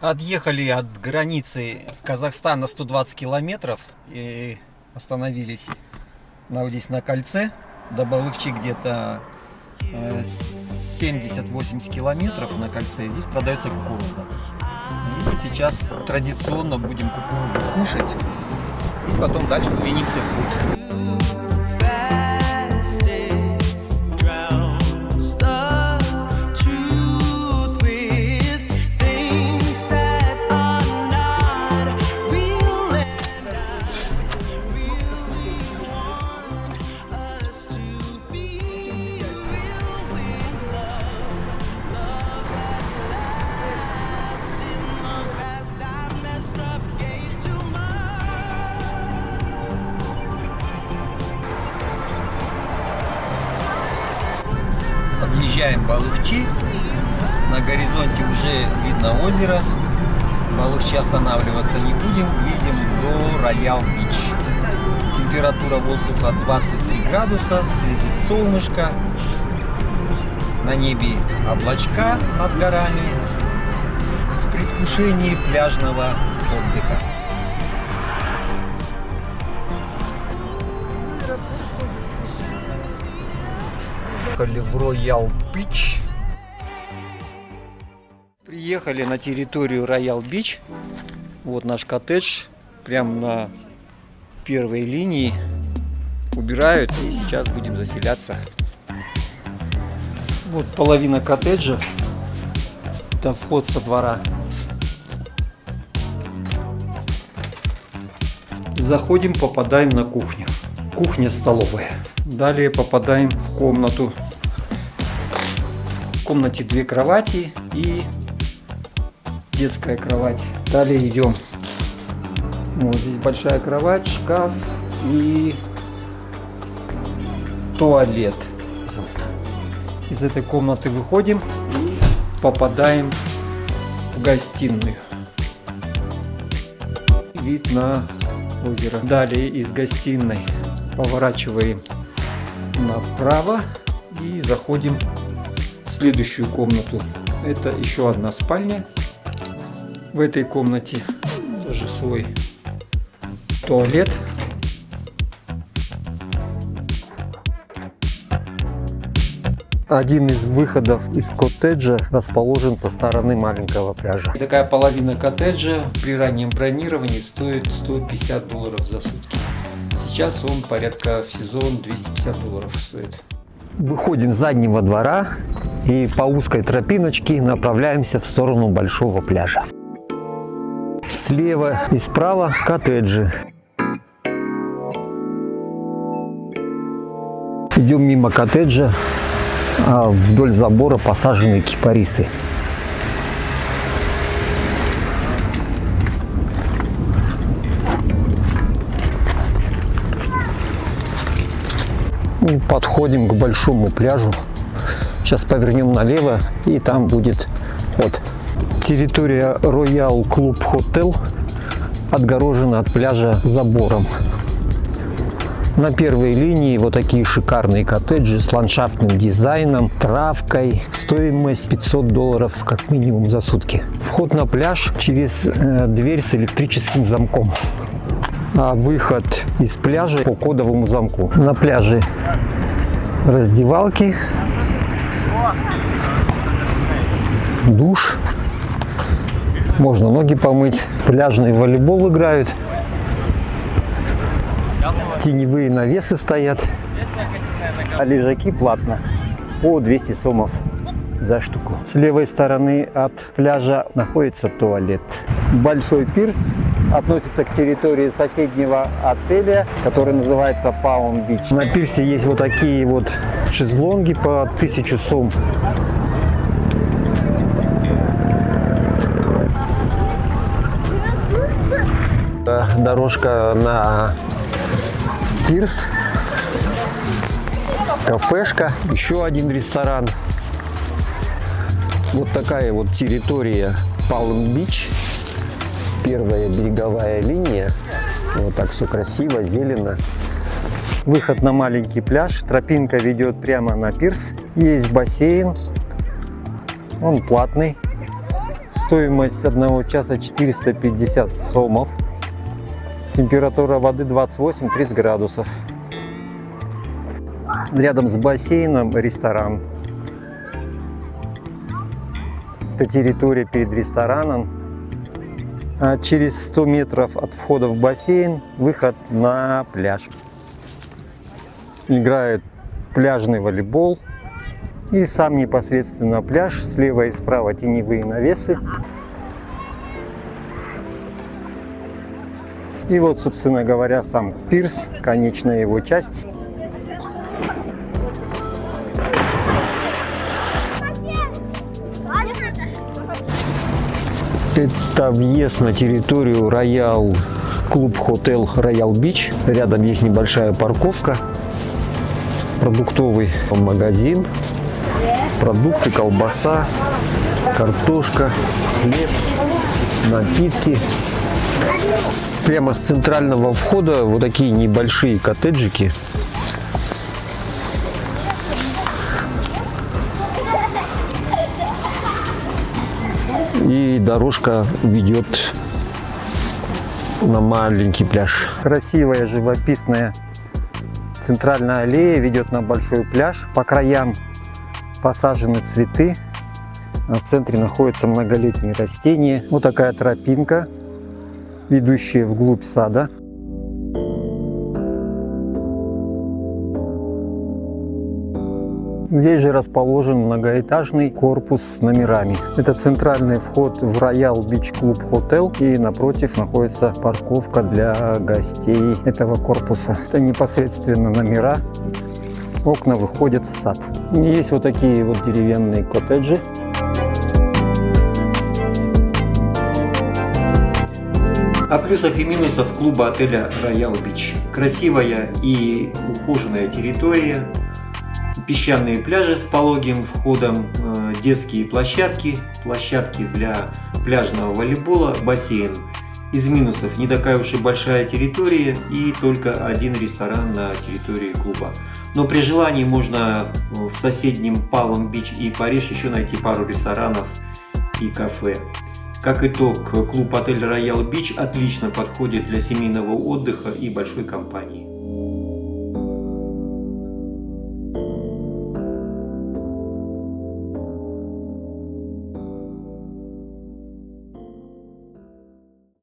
Отъехали от границы Казахстана 120 километров и остановились здесь на кольце. До Балыкчи где-то 70-80 километров на кольце. Здесь продается кукуруза. И сейчас традиционно будем кукурузу кушать. И потом дальше двинемся в путь. Подъезжаем Балыкчи. На горизонте уже видно озеро. Балыкчи останавливаться не будем. Едем до Роял Бич. Температура воздуха 23 градуса. Светит солнышко. На небе облачка над горами. В предвкушении пляжного отдыха. В Роял Бич. Приехали на территорию Роял Бич. Вот наш коттедж. Прямо на первой линии. Убирают, и сейчас будем заселяться. Вот половина коттеджа. Это вход со двора. Заходим, попадаем на кухню. Кухня-столовая. Далее попадаем в комнату. В комнате 2 кровати и детская кровать. Далее идем. Вот здесь большая кровать, шкаф и туалет. Из этой комнаты выходим и попадаем в гостиную. Вид на озеро. Далее из гостиной поворачиваем направо и заходим в следующую комнату. Это еще одна спальня. В этой комнате тоже свой туалет. Один из выходов из коттеджа расположен со стороны маленького пляжа. Такая половина коттеджа при раннем бронировании стоит $150 за сутки. Сейчас он порядка в сезон $250 стоит. Выходим с заднего двора и по узкой тропиночке направляемся в сторону большого пляжа. Слева и справа коттеджи. Идем мимо коттеджа, а вдоль забора посажены кипарисы. И подходим к большому пляжу. Сейчас повернем налево, и там будет вход. Территория Royal Club Hotel отгорожена от пляжа забором. На первой линии вот такие шикарные коттеджи с ландшафтным дизайном, травкой. Стоимость $500 как минимум за сутки. Вход на пляж через дверь с электрическим замком. А выход из пляжа по кодовому замку. На пляже раздевалки, душ, можно ноги помыть, пляжный волейбол играют, теневые навесы стоят, а лежаки платно по 200 сомов за штуку. С левой стороны от пляжа находится туалет. Большой пирс относится к территории соседнего отеля, который называется Palm Beach. На пирсе есть вот такие вот шезлонги по 1000 сом. Дорожка на пирс, кафешка, еще один ресторан. Вот такая вот территория Palm Beach. Первая береговая линия. Вот так все красиво, зелено. Выход на маленький пляж. Тропинка ведет прямо на пирс. Есть бассейн. Он платный. Стоимость 1 часа 450 сомов. Температура воды 28-30 градусов. Рядом с бассейном ресторан. Это территория перед рестораном. А через 100 метров от входа в бассейн выход на пляж. Играет пляжный волейбол. И сам непосредственно пляж. Слева и справа теневые навесы. И вот, собственно говоря, сам пирс, конечная его часть. Это въезд на территорию Royal Club Hotel Royal Beach. Рядом есть небольшая парковка, продуктовый магазин, продукты, колбаса, картошка, хлеб, напитки. Прямо с центрального входа вот такие небольшие коттеджики. И дорожка ведет на маленький пляж. Красивая живописная центральная аллея ведет на большой пляж. По краям посажены цветы. А в центре находятся многолетние растения. Вот такая тропинка, ведущая вглубь сада. Здесь же расположен многоэтажный корпус с номерами. Это центральный вход в Royal Beach Club Hotel, и напротив находится парковка для гостей этого корпуса. Это непосредственно номера. Окна выходят в сад. И есть вот такие вот деревянные коттеджи. О плюсах и минусах клуба отеля Royal Beach. Красивая и ухоженная территория, песчаные пляжи с пологим входом, детские площадки, площадки для пляжного волейбола, бассейн. Из минусов: не такая уж и большая территория и только один ресторан на территории клуба. Но при желании можно в соседнем Палм Бич и Париж еще найти пару ресторанов и кафе. Как итог, клуб-отель Royal Beach отлично подходит для семейного отдыха и большой компании.